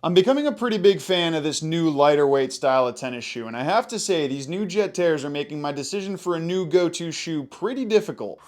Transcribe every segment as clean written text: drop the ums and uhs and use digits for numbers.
I'm becoming a pretty big fan of this new lighter weight style of tennis shoe, and I have to say, these new Jet Teres are making my decision for a new go-to shoe pretty difficult.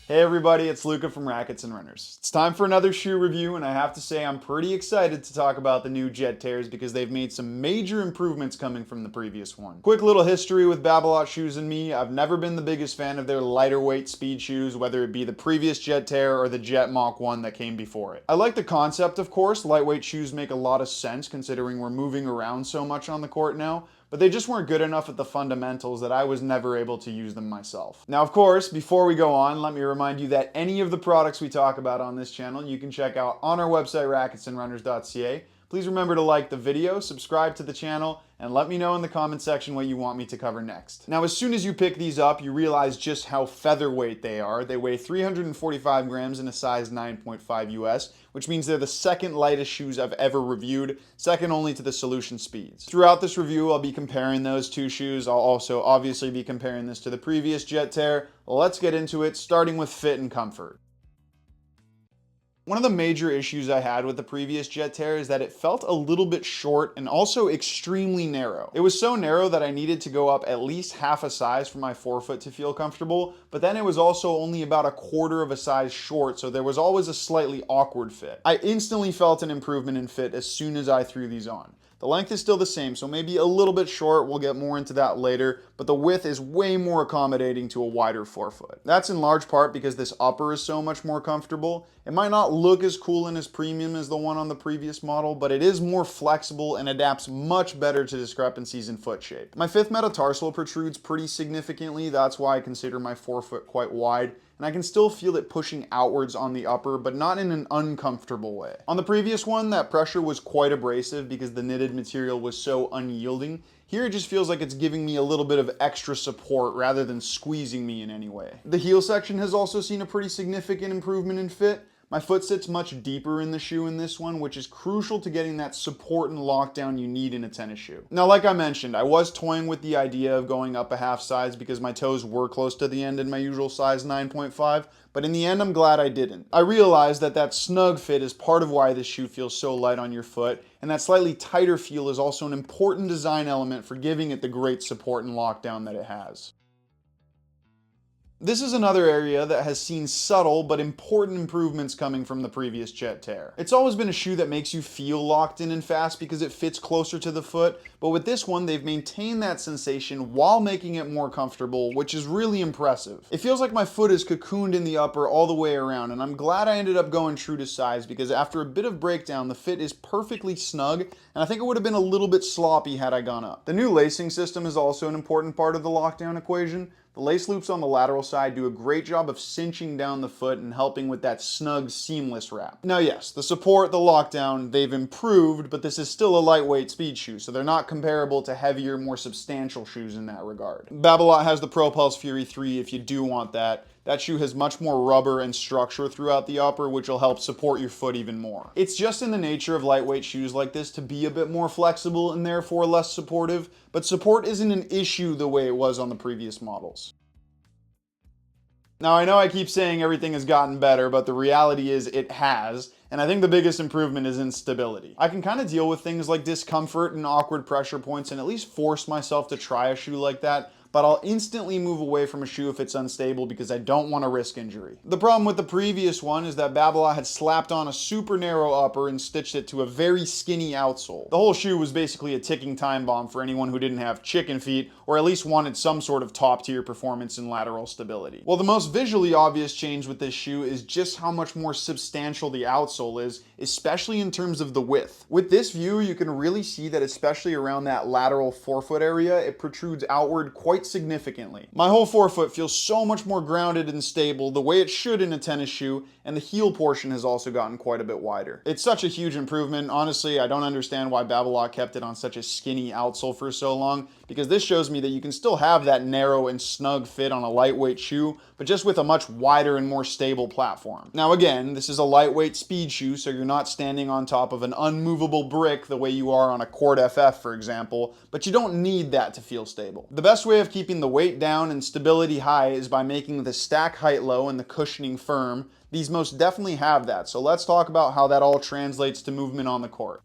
Hey everybody, it's Luca from Rackets Runners. It's time for another shoe review, and I have to say I'm pretty excited to talk about the new Jet Teres because they've made some major improvements coming from the previous one. Quick little history with Babolat shoes and me. I've never been the biggest fan of their lighter weight speed shoes, whether it be the previous Jet Tere or the Jet Mach 1 that came before it. I like the concept, of course. Lightweight shoes make a lot of sense considering we're moving around so much on the court now, but they just weren't good enough at the fundamentals that I was never able to use them myself. Now, of course, before we go on, let me remind you that any of the products we talk about on this channel you can check out on our website, racketsandrunners.ca. Please remember to like the video, subscribe to the channel, and let me know in the comment section what you want me to cover next. Now, as soon as you pick these up, you realize just how featherweight they are. They weigh 345 grams in a size 9.5 US, which means they're the second lightest shoes I've ever reviewed, second only to the Solution Speeds. Throughout this review, I'll be comparing those two shoes. I'll also obviously be comparing this to the previous Jet Tere. Let's get into it, starting with fit and comfort. One of the major issues I had with the previous Jet Tere is that it felt a little bit short and also extremely narrow. It was so narrow that I needed to go up at least half a size for my forefoot to feel comfortable, but then it was also only about a quarter of a size short, so there was always a slightly awkward fit. I instantly felt an improvement in fit as soon as I threw these on. The length is still the same, so maybe a little bit short, we'll get more into that later, but the width is way more accommodating to a wider forefoot. That's in large part because this upper is so much more comfortable. It might not look as cool and as premium as the one on the previous model, but it is more flexible and adapts much better to discrepancies in foot shape. My fifth metatarsal protrudes pretty significantly, that's why I consider my forefoot quite wide, and I can still feel it pushing outwards on the upper, but not in an uncomfortable way. On the previous one, that pressure was quite abrasive because the knitted material was so unyielding. Here it just feels like it's giving me a little bit of extra support rather than squeezing me in any way. The heel section has also seen a pretty significant improvement in fit. My foot sits much deeper in the shoe in this one, which is crucial to getting that support and lockdown you need in a tennis shoe. Now, like I mentioned, I was toying with the idea of going up a half size because my toes were close to the end in my usual size 9.5, but in the end, I'm glad I didn't. I realized that that snug fit is part of why this shoe feels so light on your foot, and that slightly tighter feel is also an important design element for giving it the great support and lockdown that it has. This is another area that has seen subtle but important improvements coming from the previous Jet Tere. It's always been a shoe that makes you feel locked in and fast because it fits closer to the foot, but with this one they've maintained that sensation while making it more comfortable, which is really impressive. It feels like my foot is cocooned in the upper all the way around, and I'm glad I ended up going true to size because after a bit of breakdown the fit is perfectly snug, and I think it would have been a little bit sloppy had I gone up. The new lacing system is also an important part of the lockdown equation. The lace loops on the lateral side do a great job of cinching down the foot and helping with that snug, seamless wrap. Now yes, the support, the lockdown, they've improved, but this is still a lightweight speed shoe, so they're not comparable to heavier, more substantial shoes in that regard. Babolat has the Pro Pulse Fury 3 if you do want that. That shoe has much more rubber and structure throughout the upper, which will help support your foot even more. It's just in the nature of lightweight shoes like this to be a bit more flexible and therefore less supportive, but support isn't an issue the way it was on the previous models. Now, I know I keep saying everything has gotten better, but the reality is it has, and I think the biggest improvement is in stability. I can kind of deal with things like discomfort and awkward pressure points and at least force myself to try a shoe like that, but I'll instantly move away from a shoe if it's unstable because I don't want to risk injury. The problem with the previous one is that Babolat had slapped on a super narrow upper and stitched it to a very skinny outsole. The whole shoe was basically a ticking time bomb for anyone who didn't have chicken feet or at least wanted some sort of top tier performance and lateral stability. Well, the most visually obvious change with this shoe is just how much more substantial the outsole is, especially in terms of the width. With this view, you can really see that especially around that lateral forefoot area, it protrudes outward quite significantly. My whole forefoot feels so much more grounded and stable, the way it should in a tennis shoe, and the heel portion has also gotten quite a bit wider. It's such a huge improvement. Honestly, I don't understand why Babolat kept it on such a skinny outsole for so long, because this shows me that you can still have that narrow and snug fit on a lightweight shoe, but just with a much wider and more stable platform. Now again, this is a lightweight speed shoe, so you're not standing on top of an unmovable brick the way you are on a Court FF, for example, but you don't need that to feel stable. The best way of keeping the weight down and stability high is by making the stack height low and the cushioning firm. These most definitely have that, so let's talk about how that all translates to movement on the court.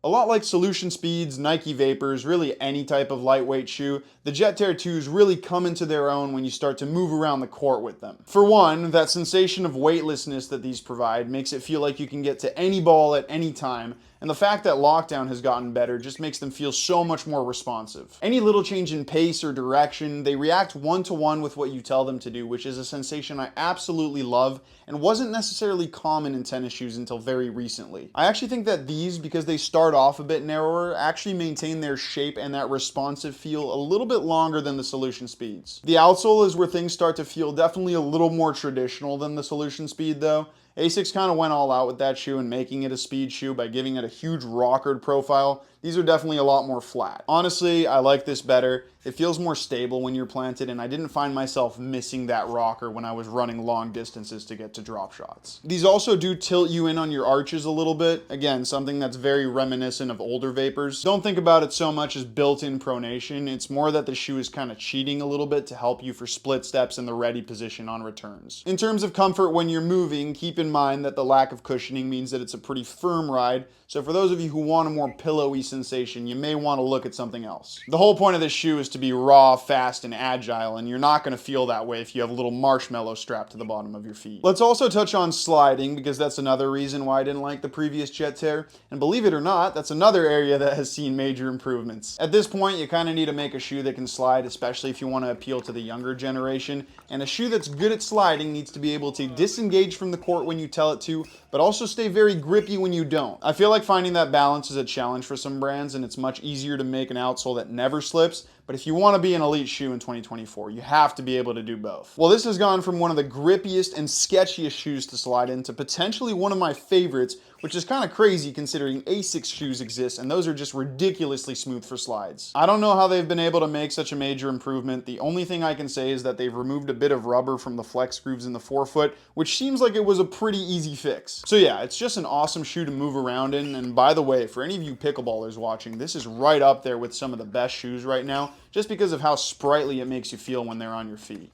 A lot like Solution Speeds, Nike Vapors, really any type of lightweight shoe, the Jet Tere 2s really come into their own when you start to move around the court with them. For one, that sensation of weightlessness that these provide makes it feel like you can get to any ball at any time, and the fact that lockdown has gotten better just makes them feel so much more responsive. Any little change in pace or direction, they react one-to-one with what you tell them to do, which is a sensation I absolutely love and wasn't necessarily common in tennis shoes until very recently. I actually think that these, because they start off a bit narrower, actually maintain their shape and that responsive feel a little bit longer than the Solution Speeds. The outsole is where things start to feel definitely a little more traditional than the Solution Speed though. Asics kind of went all out with that shoe and making it a speed shoe by giving it a huge rockered profile. These are definitely a lot more flat. Honestly, I like this better. It feels more stable when you're planted, and I didn't find myself missing that rocker when I was running long distances to get to drop shots. These also do tilt you in on your arches a little bit. Again, something that's very reminiscent of older Vapors. Don't think about it so much as built-in pronation. It's more that the shoe is kind of cheating a little bit to help you for split steps in the ready position on returns. In terms of comfort when you're moving, keep in mind that the lack of cushioning means that it's a pretty firm ride. So for those of you who want a more pillowy sensation, you may want to look at something else. The whole point of this shoe is to be raw, fast, and agile, and you're not going to feel that way if you have a little marshmallow strapped to the bottom of your feet. Let's also touch on sliding, because that's another reason why I didn't like the previous Jet Tere, and believe it or not, that's another area that has seen major improvements. At this point, you kind of need to make a shoe that can slide, especially if you want to appeal to the younger generation, and a shoe that's good at sliding needs to be able to disengage from the court when you tell it to, but also stay very grippy when you don't. I feel like finding that balance is a challenge for some brands, and it's much easier to make an outsole that never slips, but if you want to be an elite shoe in 2024, you have to be able to do both. Well, this has gone from one of the grippiest and sketchiest shoes to slide in to potentially one of my favorites, which is kind of crazy considering Asics shoes exist, and those are just ridiculously smooth for slides. I don't know how they've been able to make such a major improvement. The only thing I can say is that they've removed a bit of rubber from the flex grooves in the forefoot, which seems like it was a pretty easy fix. So yeah, it's just an awesome shoe to move around in, and by the way, for any of you pickleballers watching, this is right up there with some of the best shoes right now, just because of how sprightly it makes you feel when they're on your feet.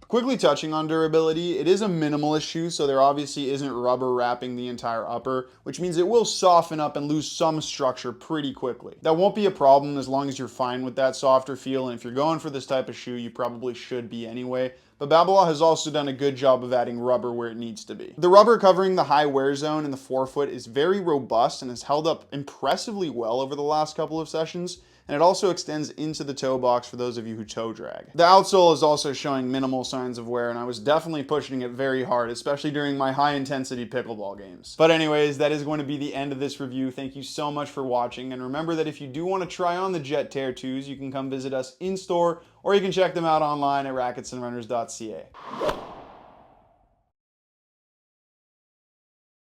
Quickly touching on durability, it is a minimalist shoe, so there obviously isn't rubber wrapping the entire upper, which means it will soften up and lose some structure pretty quickly. That won't be a problem as long as you're fine with that softer feel, and if you're going for this type of shoe, you probably should be anyway. But Babolat has also done a good job of adding rubber where it needs to be. The rubber covering the high wear zone in the forefoot is very robust and has held up impressively well over the last couple of sessions, and it also extends into the toe box for those of you who toe drag. The outsole is also showing minimal signs of wear, and I was definitely pushing it very hard, especially during my high intensity pickleball games. But anyways, that is going to be the end of this review. Thank you so much for watching, and remember that if you do want to try on the Jet Tere 2s, you can come visit us in store, or you can check them out online at racketsandrunners.ca.